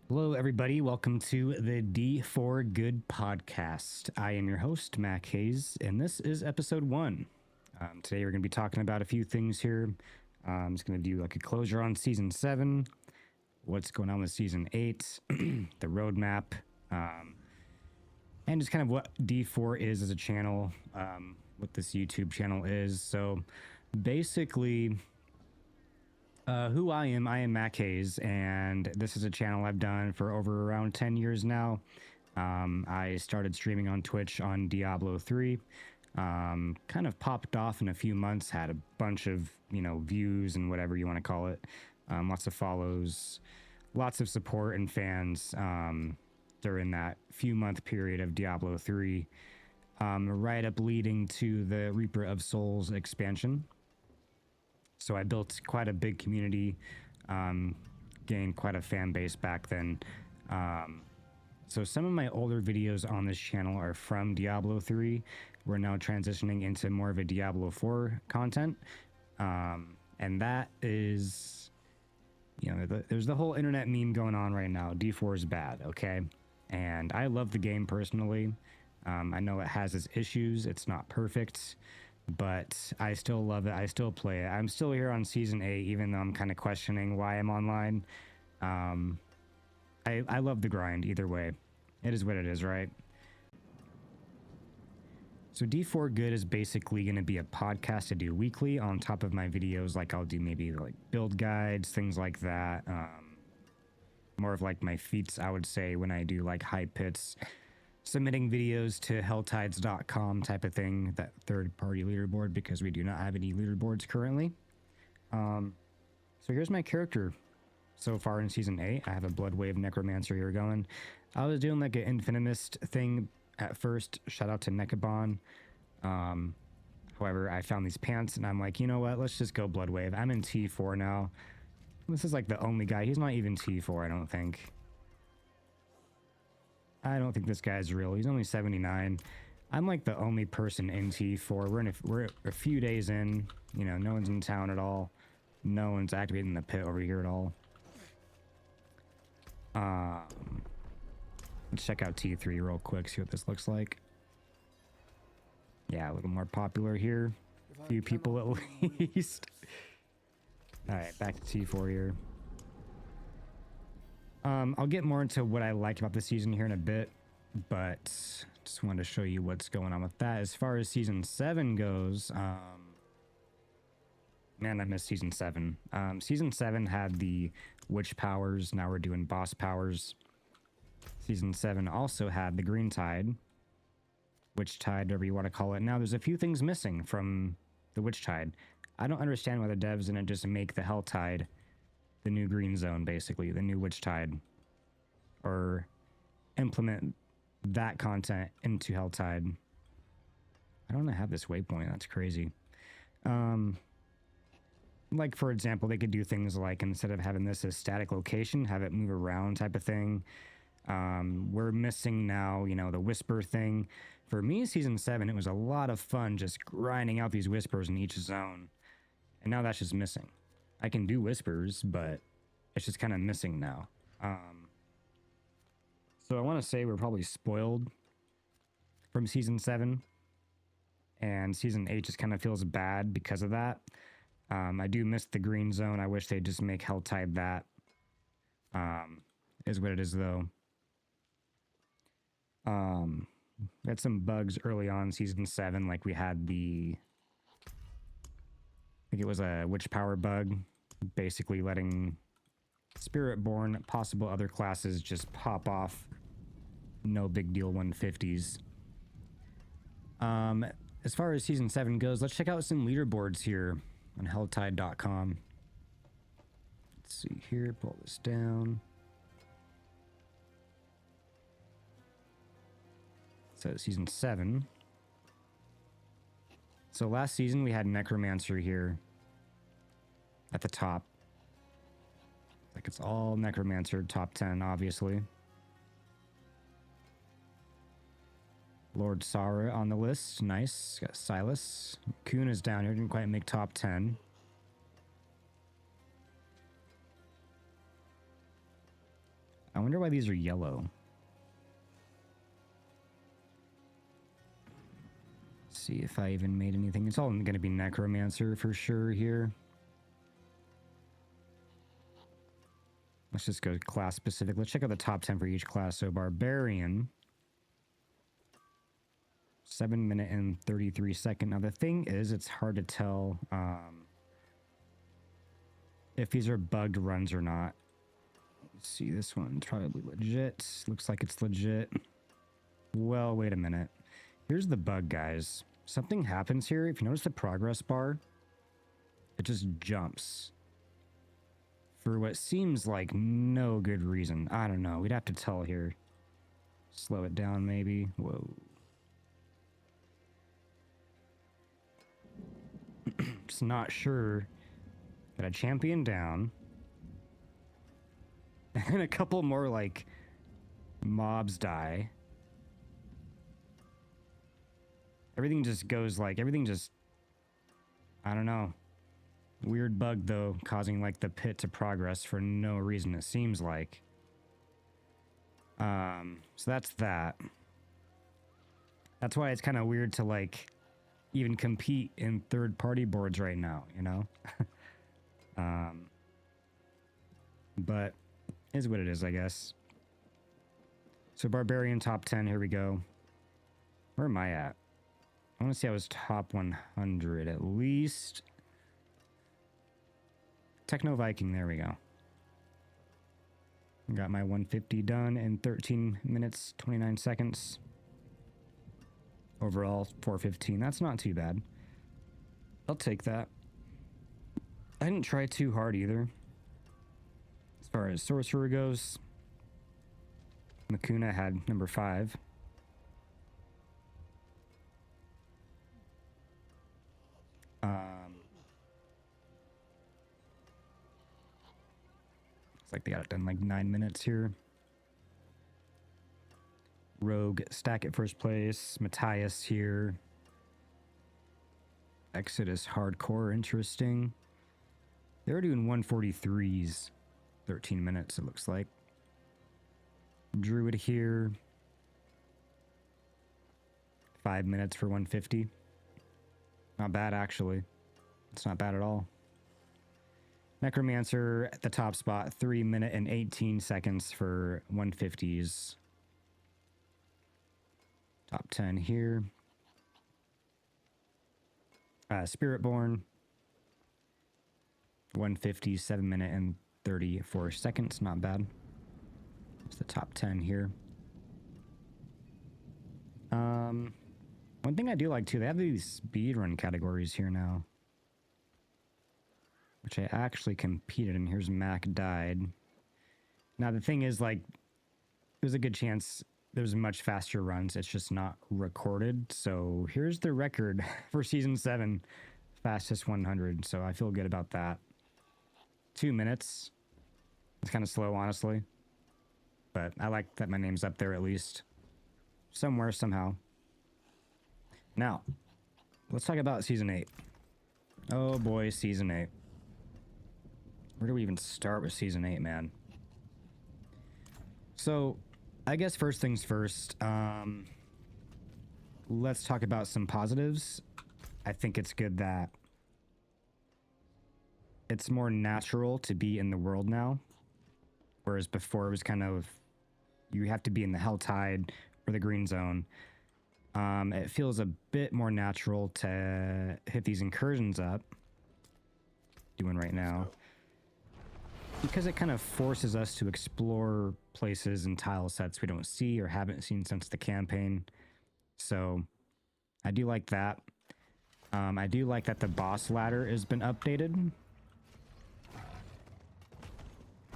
Hello, everybody. Welcome to the D4GOOD podcast. I am your host, Mac Hayes, and this is episode 1. Today, we're going to be talking about a few things here. I'm just going to do like a closure on season 7, what's going on with season 8, the roadmap, and just kind of what D4 is as a channel, what this YouTube channel is. So basically, who I am Mac Hayes, and this is a channel I've done for over around 10 years now. I started streaming on Twitch on Diablo 3, kind of popped off in a few months, had a bunch of, views and whatever you want to call it, lots of follows, lots of support and fans during that few month period of Diablo 3, right up leading to the Reaper of Souls expansion. So I built quite a big community, gained quite a fan base back then. So some of my older videos on this channel are from Diablo 3. We're now transitioning into more of a Diablo 4 content. And that is, there's the whole internet meme going on right now. D4 is bad, okay? And I love the game personally. I know it has its issues. It's not perfect. But I still love it. I still play it. I'm still here on season 8, even though I'm kind of questioning why I'm online. I love the grind either way. It is what it is, right? So D4GOOD is basically going to be a podcast I do weekly on top of my videos. Like I'll do maybe like build guides, things like that. More of like my feats, I would say, when I do like high pits. Submitting videos to helltides.com type of thing, that third-party leaderboard, because we do not have any leaderboards currently. So here's my character so far in Season 8. I have a Bloodwave Necromancer here going. I was doing like an Infinimist thing at first. Shout out to Nekabon. However, I found these pants, and I'm like, you know what? Let's just go Bloodwave. I'm in T4 now. This is like the only guy. He's not even T4, I don't think. I don't think this guy's real. He's only 79. I'm like the only person in T4. We're a few days in. No one's in town at all. No one's activating the pit over here at all. Let's check out T3 real quick, see what this looks like. Yeah, a little more popular here. A few people at least. Alright, back to T4 here. I'll get more into what I liked about the season here in a bit, but just wanted to show you what's going on with that. As far as season 7 goes, man, I missed season 7. Season 7 had the witch powers. Now we're doing boss powers. Season 7 also had the green tide, witch tide, whatever you want to call it. Now there's a few things missing from the witch tide. I don't understand why the devs didn't just make the hell tide the new green zone, basically, the new witch tide, or implement that content into Helltide. I don't have this waypoint. That's crazy. Like, for example, they could do things like, instead of having this as static location, have it move around type of thing. We're missing now, the whisper thing. For me, season 7, it was a lot of fun just grinding out these whispers in each zone. And now that's just missing. I can do whispers, but it's just kind of missing now. So I want to say we're probably spoiled from season 7, and season 8 just kind of feels bad because of that. I do miss the green zone. I wish they'd just make Helltide that. Is what it is, though. We had some bugs early on season 7, like we had I think it was a witch power bug, basically letting Spiritborn, possible other classes, just pop off. No big deal 150s. As far as season 7 goes, let's check out some leaderboards here on helltide.com. Let's see here, pull this down. So season 7. So last season we had Necromancer here at the top. Like it's all Necromancer, top 10, obviously. Lord Sara on the list, nice. Got Silas. Kuhn is down here, didn't quite make top 10. I wonder why these are yellow. See if I even made anything. It's all going to be Necromancer for sure here. Let's just go class specific. Let's check out the top 10 for each class. So Barbarian, 7 minute and 33 second. Now the thing is, it's hard to tell if these are bugged runs or not. Let's see, this one's probably legit. Looks like it's legit. Well, wait a minute. Here's the bug, guys. Something happens here. If you notice the progress bar, it just jumps for what seems like no good reason. I don't know. We'd have to tell here. Slow it down, maybe. Whoa. Just not sure. Got a champion down. And a couple more, like, mobs die. Everything just goes like, everything just, I don't know. Weird bug though, causing like the pit to progress for no reason, it seems like. So that's that. That's why it's kind of weird to like even compete in third-party boards right now, you know? But is what it is, I guess. So Barbarian top 10, here we go. Where am I at? I want to see I was top 100 at least. Techno Viking, there we go. Got my 150 done in 13 minutes, 29 seconds. Overall, 415. That's not too bad. I'll take that. I didn't try too hard either. As far as Sorcerer goes, Makuna had number 5. Looks like they got it done in like 9 minutes here. Rogue Stack at first place. Matthias here. Exodus Hardcore, interesting. They're doing 143s. 13 minutes, it looks like. Druid here. 5 minutes for 150. Not bad, actually. It's not bad at all. Necromancer at the top spot, 3 minute and 18 seconds for 150s. Top 10 here. Spiritborn, 150, 7 minute and 34 seconds. Not bad. It's the top 10 here. One thing I do like too, they have these speedrun categories here now, which I actually competed in. Here's Mac died. Now the thing is, like, there's a good chance there's much faster runs. It's just not recorded. So here's the record for season 7, fastest 100. So I feel good about that. 2 minutes. It's kind of slow, honestly, but I like that my name's up there at least somewhere, somehow. Now, let's talk about season 8. Oh boy, season 8. Where do we even start with season 8, man? So, I guess first things first, let's talk about some positives. I think it's good that it's more natural to be in the world now, whereas before it was kind of, you have to be in the Helltide or the Green Zone. It feels a bit more natural to hit these incursions up, doing right now, because it kind of forces us to explore places and tile sets we don't see or haven't seen since the campaign. So I do like that. I do like that the boss ladder has been updated.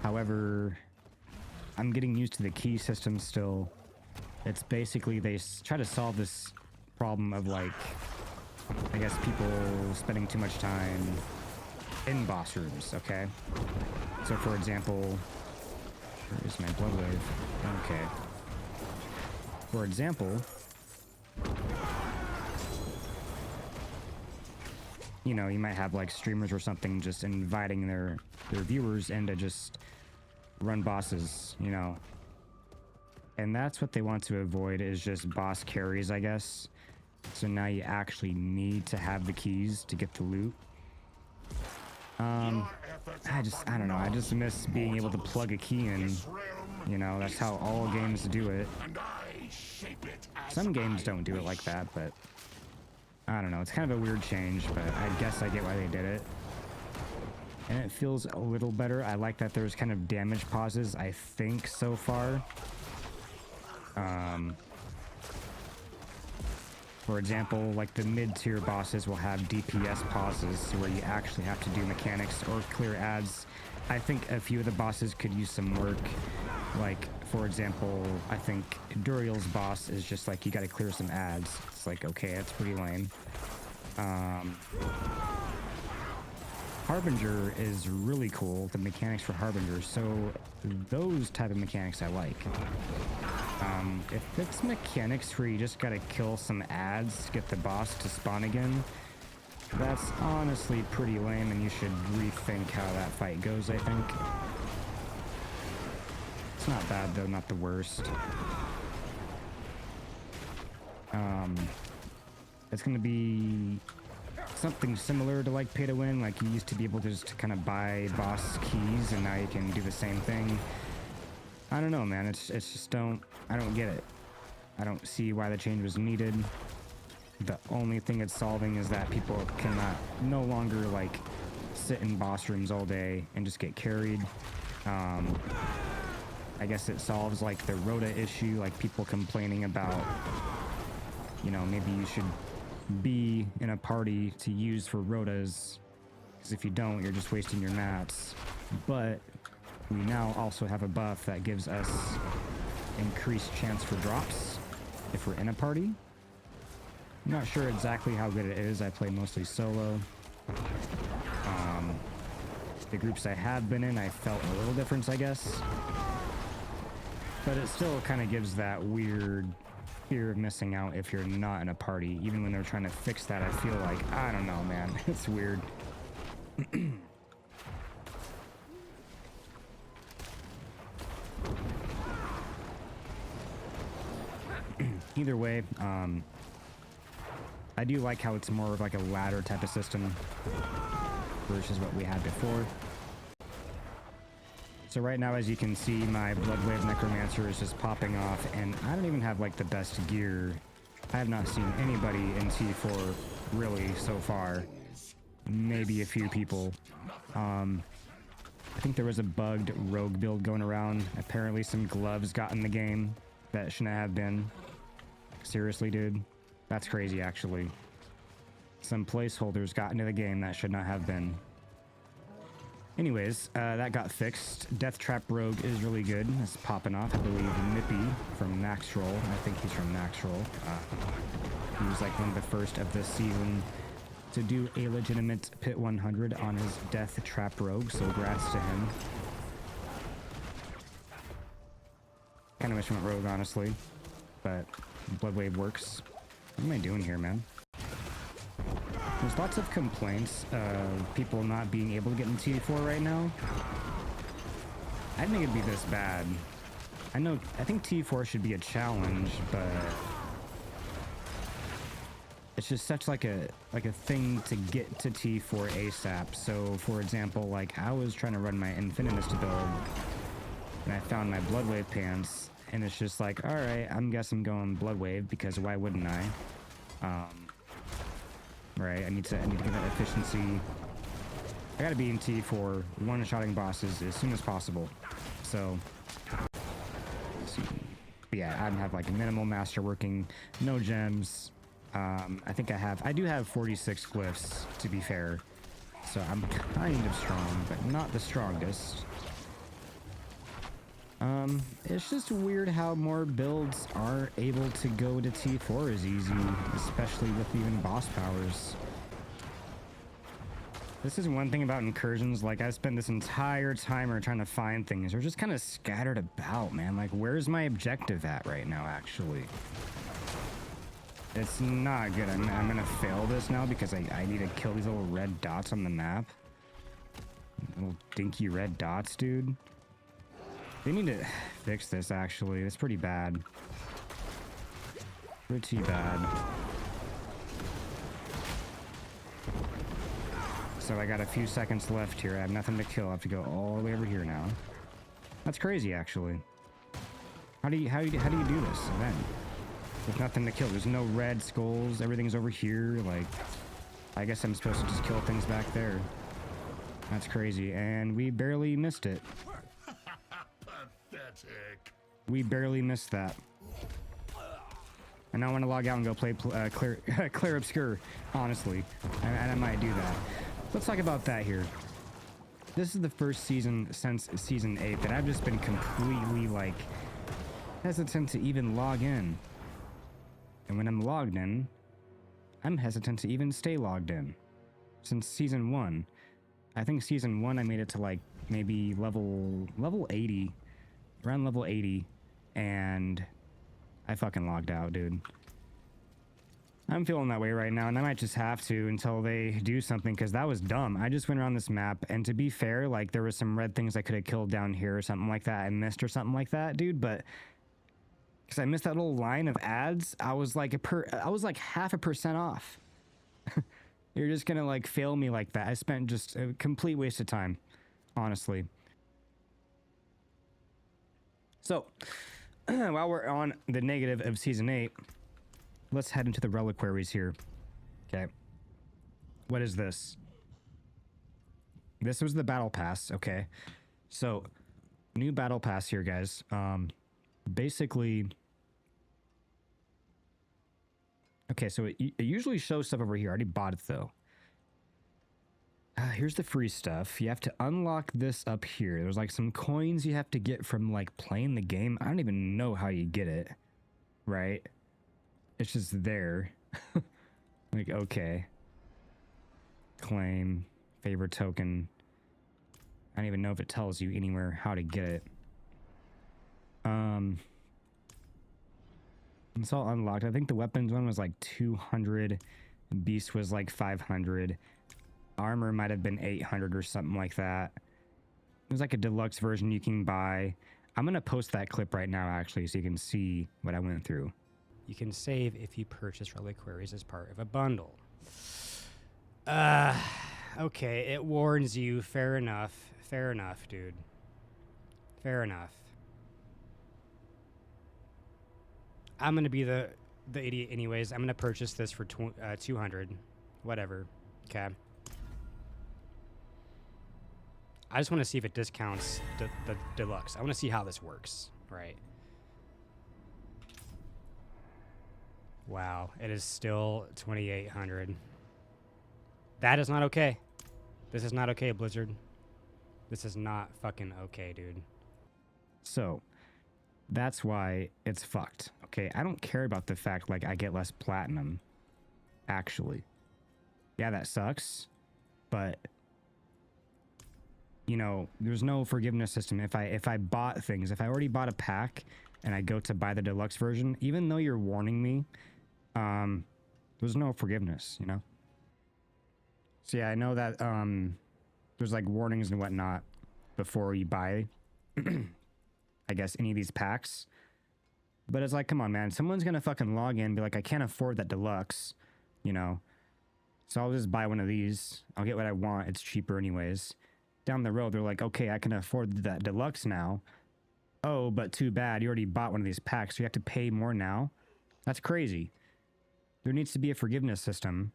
However, I'm getting used to the key system still. It's basically, they try to solve this problem of, like, I guess people spending too much time in boss rooms, okay? So for example, where is my blood wave? Okay. For example, you know, you might have like streamers or something just inviting their viewers in to just run bosses, you know. And that's what they want to avoid, is just boss carries, I guess. So now you actually need to have the keys to get the loot. I don't know, I just miss being able to plug a key in. You know, that's how all games do it. Some games don't do it like that, but I don't know, it's kind of a weird change, but I guess I get why they did it. And it feels a little better. I like that there's kind of damage pauses, I think, so far. For example, like the mid-tier bosses will have DPS pauses where you actually have to do mechanics or clear ads. I think a few of the bosses could use some work. Like, for example, I think Duriel's boss is just like, you gotta clear some ads. It's like, okay, that's pretty lame. Harbinger is really cool, the mechanics for Harbinger, so those type of mechanics I like. If it's mechanics where you just gotta kill some ads to get the boss to spawn again, that's honestly pretty lame, and you should rethink how that fight goes, I think. It's not bad though, not the worst. It's gonna be something similar to like pay to win, like you used to be able to just kind of buy boss keys and now you can do the same thing. I don't know, man, it's just I don't get it. I don't see why the change was needed. The only thing it's solving is that people cannot no longer like sit in boss rooms all day and just get carried. I guess it solves like the rota issue, like people complaining about, you know, maybe you should be in a party to use for rotas, because if you don't, you're just wasting your mats. But we now also have a buff that gives us increased chance for drops if we're in a party. I'm not sure exactly how good it is. I play mostly solo. The groups I have been in, I felt a little difference, I guess. But it still kind of gives that weird fear of missing out if you're not in a party. Even when they're trying to fix that, I feel like, I don't know, man. It's weird. Either way, I do like how it's more of like a ladder type of system versus what we had before. So right now, as you can see, my Bloodwave Necromancer is just popping off, and I don't even have like the best gear. I have not seen anybody in T4 really so far. Maybe a few people. I think there was a bugged rogue build going around. Apparently some gloves got in the game that shouldn't have been. Seriously, dude? That's crazy, actually. Some placeholders got into the game that should not have been. Anyways, that got fixed. Death Trap Rogue is really good. It's popping off. I believe Nippy from Naxxrol. I think he's from Naxxrol. He was like one of the first of this season to do a legitimate Pit 100 on his Death Trap Rogue, so congrats to him. Kind of wish I went Rogue, honestly, but Bloodwave works. What am I doing here, man? There's lots of complaints of people not being able to get in T4 right now. I didn't think it'd be this bad. I think T4 should be a challenge, but it's just such like a thing to get to T4 ASAP. So for example, like I was trying to run my Infinitus build and I found my Bloodwave pants, and it's just like, all right, I'm guessing I'm going Bloodwave because why wouldn't I? Right, I need to get that efficiency. I gotta be in T for one-shotting bosses as soon as possible. So, yeah, I have like minimal masterworking, no gems. I do have 46 glyphs, to be fair. So I'm kind of strong, but not the strongest. It's just weird how more builds are able to go to T4 as easy, especially with even boss powers. This is one thing about incursions, like I spent this entire timer trying to find things. They're just kind of scattered about, man. Like, where's my objective at right now, actually? It's not good. I'm gonna fail this now because I need to kill these little red dots on the map. Little dinky red dots, dude. They need to fix this, actually. It's pretty bad. Pretty bad. So I got a few seconds left here. I have nothing to kill. I have to go all the way over here now. That's crazy, actually. How do you do this then? With nothing to kill. There's no red skulls. Everything's over here. Like, I guess I'm supposed to just kill things back there. That's crazy. And we barely missed it. Pathetic. We barely missed that. And I want to log out and go play Clear Obscure, honestly. And I might do that. Let's talk about that here. This is the first season since season 8 that I've just been completely, like, hesitant to even log in. And when I'm logged in, I'm hesitant to even stay logged in. Since season 1. I think season 1 I made it to, like, maybe level 80. Around level 80. And I fucking logged out, dude. I'm feeling that way right now, and I might just have to until they do something, because that was dumb. I just went around this map, and to be fair, like, there was some red things I could have killed down here or something like that I missed or something like that, dude, but because I missed that little line of ads, I was like half a percent off. You're just gonna, like, fail me like that. I spent just a complete waste of time, honestly. So, while we're on the negative of season 8, let's head into the Reliquaries here. Okay. What is this? This was the battle pass. Okay. So, new battle pass here, guys. Basically... Okay, so it usually shows stuff over here. I already bought it, though. Here's the free stuff. You have to unlock this up here. There's, like, some coins you have to get from, like, playing the game. I don't even know how you get it. Right? It's just there. Like, okay. Claim. Favorite token. I don't even know if it tells you anywhere how to get it. It's all unlocked. I think the weapons one was like 200. Beast was like 500. Armor might have been 800 or something like that. There's like a deluxe version you can buy. I'm going to post that clip right now, actually, so you can see what I went through. You can save if you purchase Reliquaries as part of a bundle. Okay, it warns you. Fair enough. Fair enough, dude. Fair enough. I'm going to be the idiot anyways. I'm going to purchase this for 200. Whatever. Okay. I just want to see if it discounts the deluxe. I want to see how this works. Right. Wow. It is still 2,800. That is not okay. This is not okay, Blizzard. This is not fucking okay, dude. So, that's why it's fucked. Okay, I don't care about the fact, like, I get less platinum. Actually. Yeah, that sucks. But, you know, there's no forgiveness system. If I bought things, if I already bought a pack and I go to buy the deluxe version, even though you're warning me, there's no forgiveness, you know? So yeah, I know that there's like warnings and whatnot before you buy, I guess, any of these packs. But it's like, come on, man. Someone's going to fucking log in and be like, I can't afford that deluxe, you know? So I'll just buy one of these. I'll get what I want. It's cheaper anyways. Down the road, they're like, okay, I can afford that deluxe now. Oh, but too bad. You already bought one of these packs, so you have to pay more now. That's crazy. There needs to be a forgiveness system.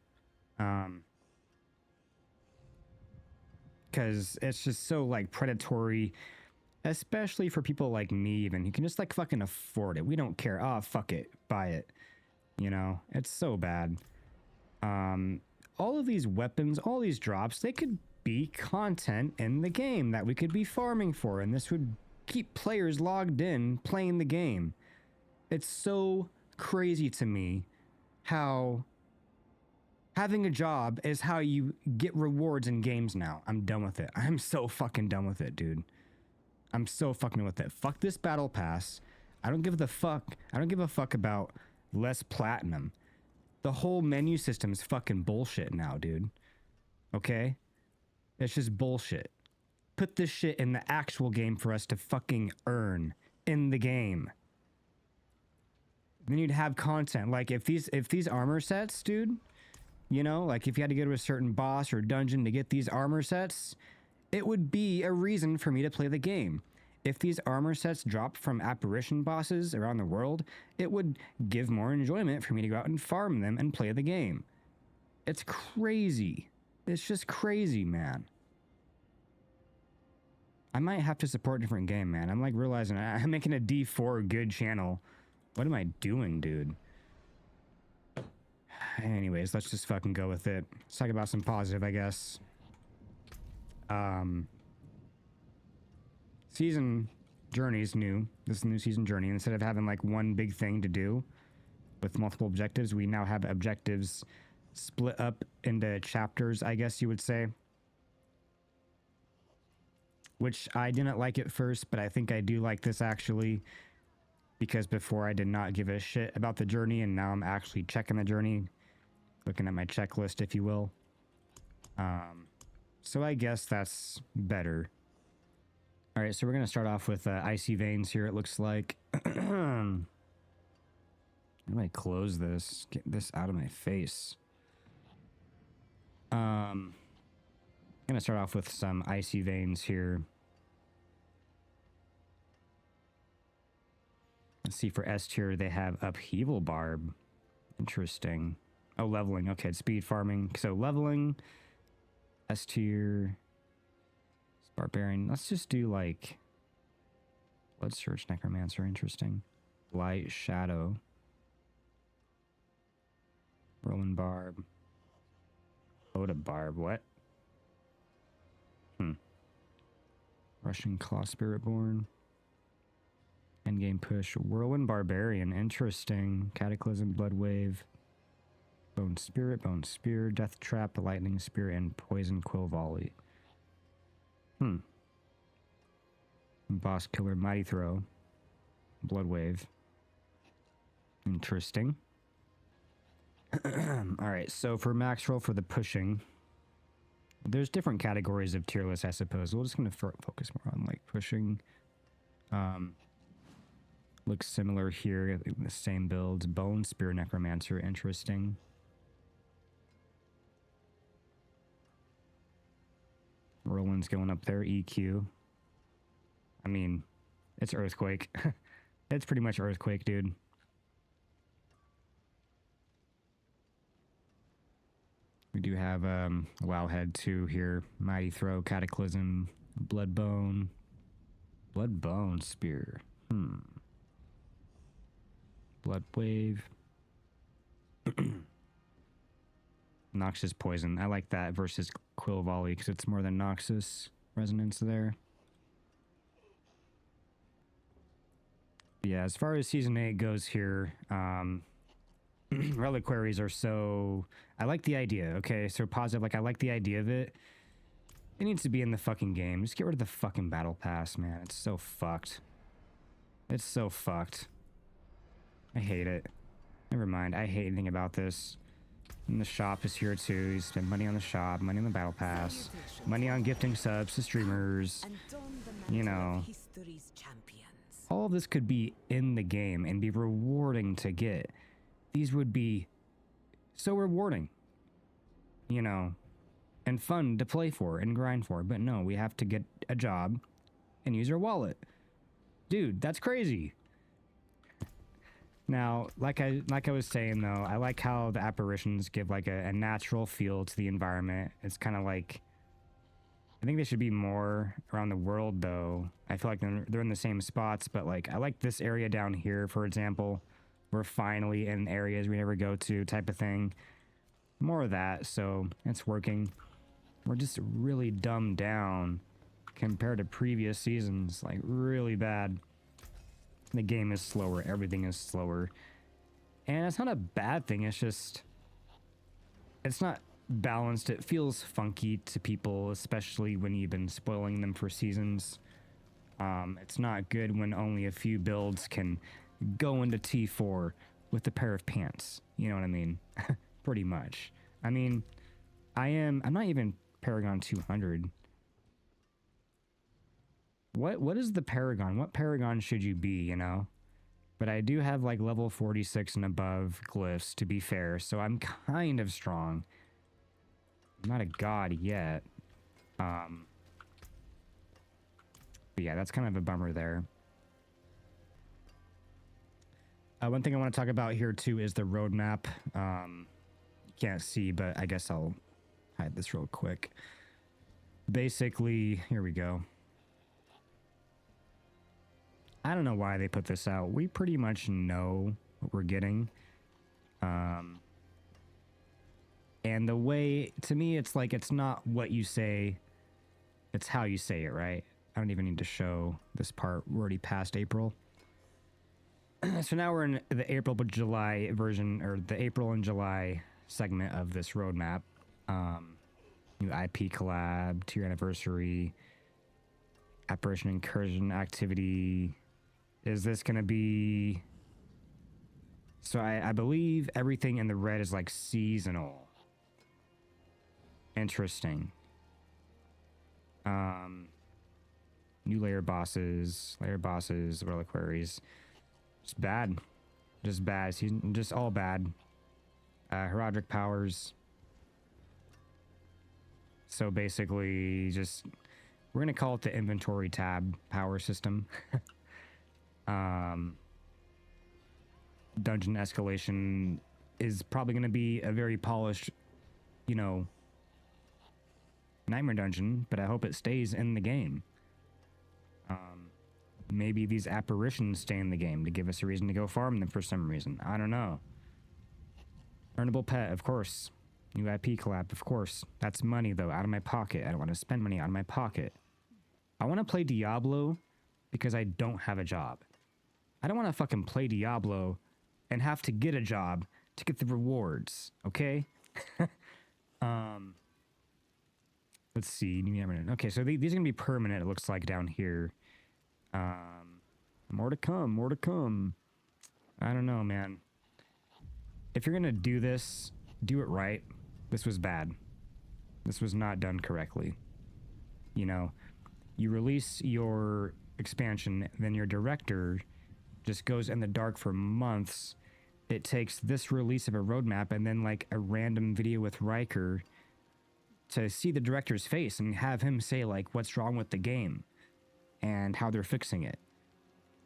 Because it's just so, like, predatory, especially for people like me even. You can just, like, fucking afford it. We don't care. Oh, fuck it. Buy it. You know? It's so bad. All of these weapons, all these drops, they could be content in the game that we could be farming for, and this would keep players logged in playing the game. It's so crazy to me how having a job is how you get rewards in games now. I'm done with it. I'm so fucking done with it, dude. I'm so fucking with it. Fuck this battle pass. I don't give a fuck about less platinum. The whole menu system is fucking bullshit now, dude. Okay? It's just bullshit. Put this shit in the actual game for us to fucking earn in the game. Then you'd have content. Like if these armor sets, dude, you know, like if you had to go to a certain boss or dungeon to get these armor sets, it would be a reason for me to play the game. If these armor sets drop from apparition bosses around the world, it would give more enjoyment for me to go out and farm them and play the game. It's crazy. It's just crazy, man. I might have to support a different game, man. I'm like realizing I'm making a D4GOOD channel. What am I doing, dude? Anyways, let's just fucking go with it. Let's talk about some positive, I guess. Season journey's new. This is a new season journey. Instead of having like one big thing to do with multiple objectives, we now have objectives split up into chapters, I guess you would say. Which I didn't like at first, but I think I do like this actually. Because before I did not give a shit about the journey, and now I'm actually checking the journey. Looking at my checklist, if you will. So I guess that's better. Alright, so we're going to start off with icy veins here, it looks like. How do I close this? Get this out of my face. I'm going to start off with some icy veins here. Let's see, for S tier, they have upheaval barb. Interesting. Oh, leveling. Okay, it's speed farming. So leveling, S tier, barbarian. Let's just do like blood search necromancer. Interesting. Light shadow. Rolling barb. Oda barb. What? Russian claw spiritborn. Endgame push. Whirlwind barbarian. Interesting. Cataclysm, blood wave. Bone spirit, bone spear, death trap, lightning spear, and poison quill volley. Boss killer, mighty throw. Blood wave. Interesting. Alright, so for max roll for the pushing, there's different categories of tier lists, I suppose. We're just going to focus more on like pushing. Looks similar here, the same builds. Bone spear necromancer, interesting. Roland's going up there, EQ. I mean, it's Earthquake. It's pretty much Earthquake, dude. We do have Wowhead 2 here. Mighty Throw, Cataclysm, Bloodbone. Bloodbone Spear. Blood Wave. Noxious Poison. I like that versus Quill Volley because it's more than Noxus resonance there. Yeah, as far as Season 8 goes here, Reliquaries are so... I like the idea, okay? So positive, like I like the idea of it. It needs to be in the fucking game. Just get rid of the fucking Battle Pass, man. It's so fucked. It's so fucked. I hate it. Never mind, I hate anything about this. And the shop is here too. You spend money on the shop, money on the Battle Pass, money on gifting subs to streamers. You know, all of this could be in the game and be rewarding to get. These would be so rewarding, you know, and fun to play for and grind for. But no, we have to get a job and use our wallet. Dude, that's crazy. Now, like I was saying though, I like how the apparitions give like a natural feel to the environment. It's kind of like, I think they should be more around the world though. I feel like they're in the same spots, but like I like this area down here, for example. We're finally in areas we never go to type of thing. More of that, so it's working. We're just really dumbed down compared to previous seasons, like really bad. The game is slower, everything is slower. And it's not a bad thing, it's just... it's not balanced, it feels funky to people, especially when you've been spoiling them for seasons. It's not good when only a few builds can go into T4 with a pair of pants. You know what I mean? Pretty much. I mean, I'm not even Paragon 200. What is the Paragon? What Paragon should you be, you know? But I do have like level 46 and above glyphs, to be fair, so I'm kind of strong. I'm not a god yet. But yeah, that's kind of a bummer there. One thing I want to talk about here too is the roadmap. You can't see, but I guess I'll hide this real quick. Basically, here we go. I don't know why they put this out. We pretty much know what we're getting. And the way, to me, it's like, it's not what you say, it's how you say it, right? I don't even need to show this part. We're already past April. So now we're in the April but July version, or the April and July segment of this roadmap. New IP collab, 2-year anniversary, apparition incursion activity. Is this going to be... So I believe everything in the red is like seasonal. Interesting. New layer bosses, reliquaries. Just bad. Just bad. Just all bad. Herodic powers. So basically, just... We're going to call it the inventory tab power system. Dungeon escalation is probably going to be a very polished, you know, nightmare dungeon, but I hope it stays in the game. Maybe these apparitions stay in the game to give us a reason to go farm them for some reason. I don't know. Earnable pet, of course. New IP collab, of course. That's money, though, out of my pocket. I don't want to spend money out of my pocket. I want to play Diablo because I don't have a job. I don't want to fucking play Diablo and have to get a job to get the rewards, okay? Let's see. Okay, so these are going to be permanent, it looks like, down here. More to come, more to come. I don't know, man. If you're going to do this, do it right. This was bad. This was not done correctly. You know, you release your expansion, then your director just goes in the dark for months. It takes this release of a roadmap and then like a random video with Riker to see the director's face and have him say like what's wrong with the game and how they're fixing it.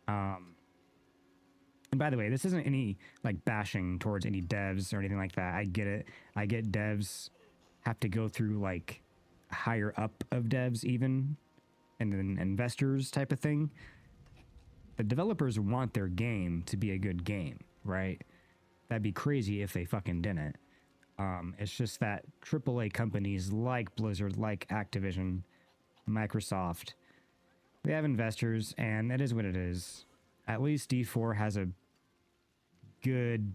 And by the way, this isn't any like bashing towards any devs or anything like that. I get it. I get devs have to go through like higher up of devs even, and then investors type of thing. The developers want their game to be a good game, right? That'd be crazy if they fucking didn't. It's just that AAA companies like Blizzard, like Activision, Microsoft, they have investors, and that is what it is. At least D4 has a good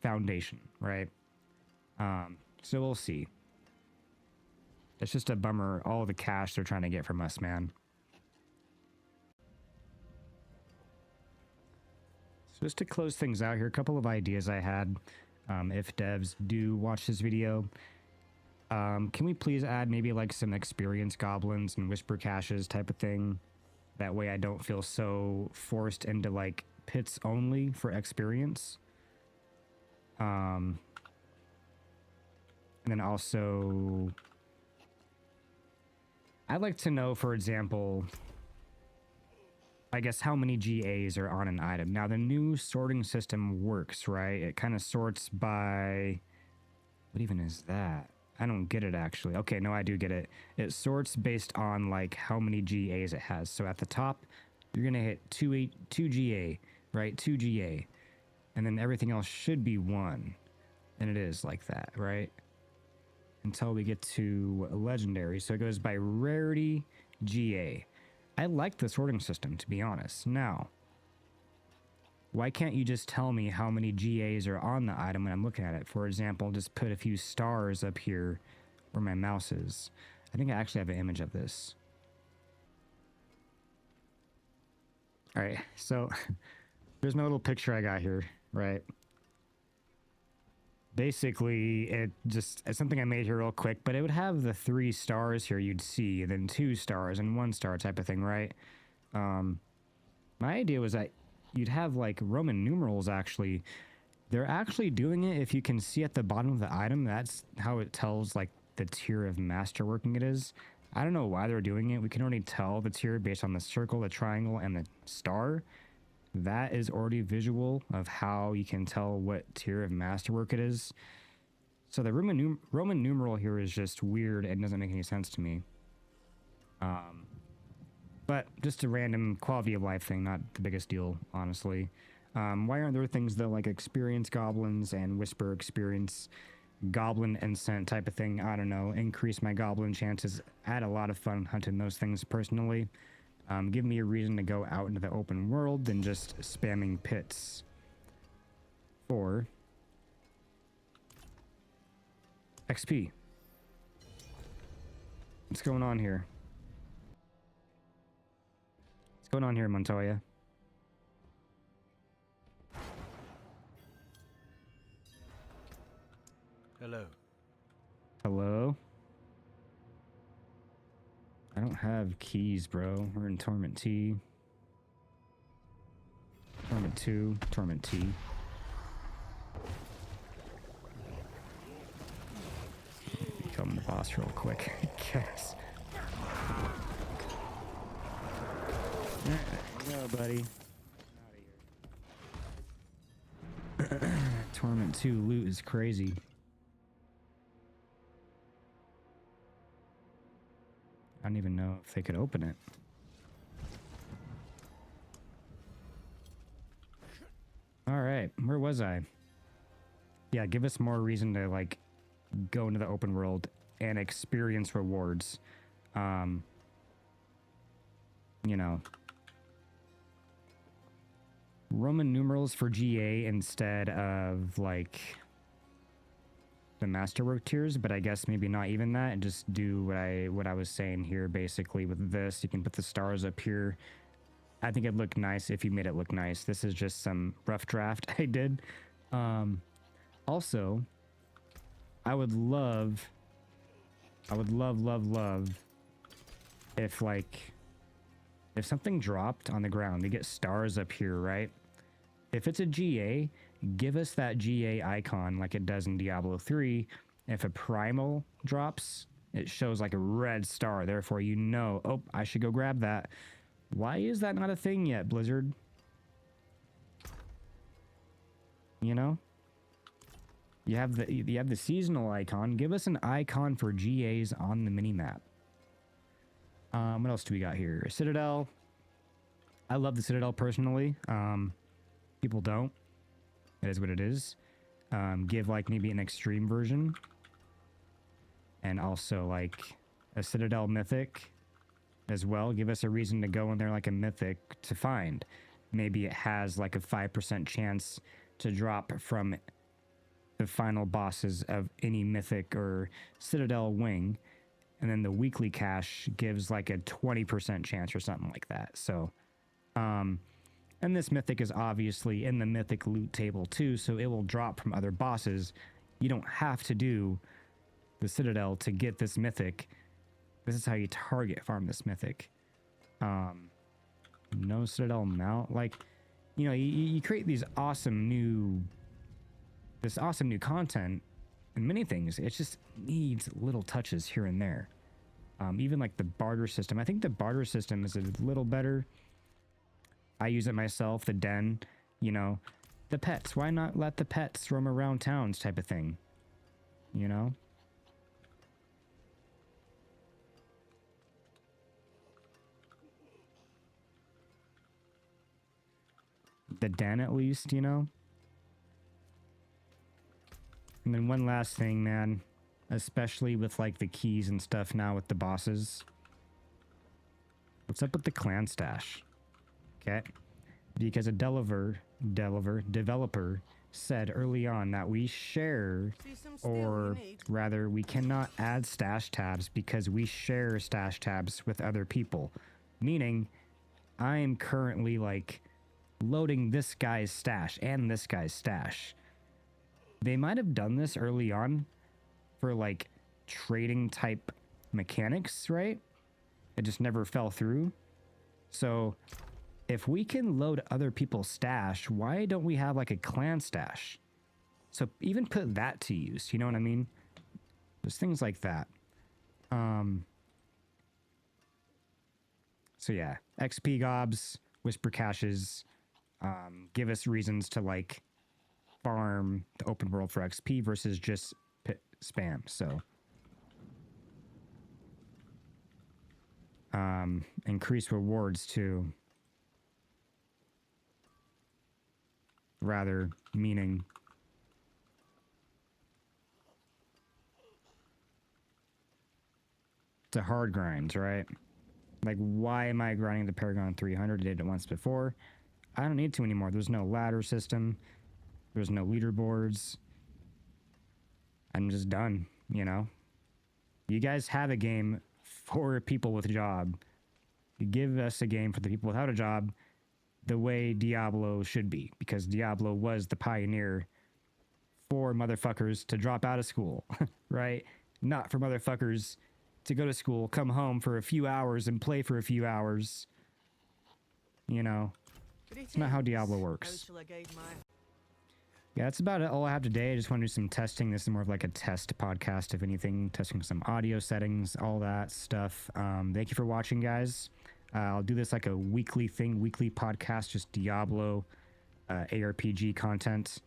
foundation, right? So we'll see. It's just a bummer, all the cash they're trying to get from us, man. So just to close things out here, a couple of ideas I had. If devs do watch this video, can we please add maybe like some experience goblins and whisper caches type of thing? That way I don't feel so forced into like pits only for experience. And then also, I'd like to know, for example, I guess how many GAs are on an item. Now the new sorting system works, right? It kind of sorts by, what even is that? I don't get it actually. Okay, no, I do get it. It sorts based on like how many GAs it has. So at the top, you're gonna hit 2 GA, right? 2 GA. And then everything else should be 1. And it is like that, right? Until we get to legendary. So it goes by rarity, GA. I like the sorting system, to be honest. Now, why can't you just tell me how many GAs are on the item when I'm looking at it? For example, just put a few stars up here where my mouse is. I think I actually have an image of this. All right, so there's my little picture I got here, right? Basically, it's something I made here real quick, but it would have the 3 stars here you'd see, then 2 stars and 1 star type of thing, right? My idea was that you'd have like Roman numerals actually. They're actually doing it. If you can see at the bottom of the item, that's how it tells like the tier of masterworking it is. I don't know why they're doing it. We can already tell the tier based on the circle, the triangle, and the star. That is already visual of how you can tell what tier of masterwork it is. So the Roman numeral here is just weird and doesn't make any sense to me. But just a random quality of life thing, not the biggest deal, honestly. Why aren't there things though like experience goblins and whisper experience, goblin incent type of thing? I don't know. Increase my goblin chances. I had a lot of fun hunting those things personally. Give me a reason to go out into the open world than just spamming pits. For XP. What's going on here? What's going on here, Montoya? Hello. Hello? I don't have keys, bro. We're in Torment T. Torment 2. Torment T. Become the boss real quick, I guess. There you go, buddy. Out of here. Torment 2 loot is crazy. I don't even know if they could open it. All right, where was I? Yeah, give us more reason to like go into the open world and experience rewards. You know, Roman numerals for GA instead of like the masterwork tiers, but I guess maybe not even that, and just do what I was saying here. Basically with this, you can put the stars up here. I think it'd look nice if you made it look nice. This is just some rough draft I did. Also, I would love if like if something dropped on the ground, you get stars up here, right? If it's a GA, give us that GA icon like it does in Diablo 3. If a primal drops, it shows like a red star. Therefore, you know, oh, I should go grab that. Why is that not a thing yet, Blizzard? You know? You have the seasonal icon. Give us an icon for GAs on the minimap. What else do we got here? Citadel. I love the Citadel personally. People don't. It is what it is. Give like maybe an extreme version. And also like a Citadel mythic as well. Give us a reason to go in there like a mythic to find. Maybe it has like a 5% chance to drop from the final bosses of any mythic or Citadel wing. And then the weekly cache gives like a 20% chance or something like that. So, and this mythic is obviously in the mythic loot table too, so it will drop from other bosses. You don't have to do the Citadel to get this mythic. This is how you target farm this mythic. No Citadel mount. Like, you know, you create these awesome new content and many things. It just needs little touches here and there. Even like the barter system. I think the barter system is a little better. I use it myself, the den, you know, the pets. Why not let the pets roam around towns type of thing, you know? The den at least, you know? And then one last thing, man, especially with like the keys and stuff now with the bosses. What's up with the clan stash? Okay, because a developer said early on that we share, or rather we cannot add stash tabs because we share stash tabs with other people. Meaning, I am currently like loading this guy's stash and this guy's stash. They might have done this early on for like trading type mechanics, right? It just never fell through. So if we can load other people's stash, why don't we have like a clan stash? So even put that to use, you know what I mean? There's things like that. So yeah, XP gobs, whisper caches, give us reasons to like farm the open world for XP versus just spam. So increase rewards too. Rather meaning to hard grinds, right? Like, why am I grinding the Paragon 300? I did it once before. I don't need to anymore. There's no ladder system. There's no leaderboards. I'm just done, you know? You guys have a game for people with a job. You give us a game for the people without a job the way Diablo should be, because Diablo was the pioneer for motherfuckers to drop out of school, right? Not for motherfuckers to go to school, come home for a few hours and play for a few hours. You know, it's not how Diablo works. Yeah, that's about it. All I have today. I just want to do some testing. This is more of like a test podcast, if anything, testing some audio settings, all that stuff. Thank you for watching, guys. I'll do this like a weekly thing, weekly podcast, just Diablo, ARPG content.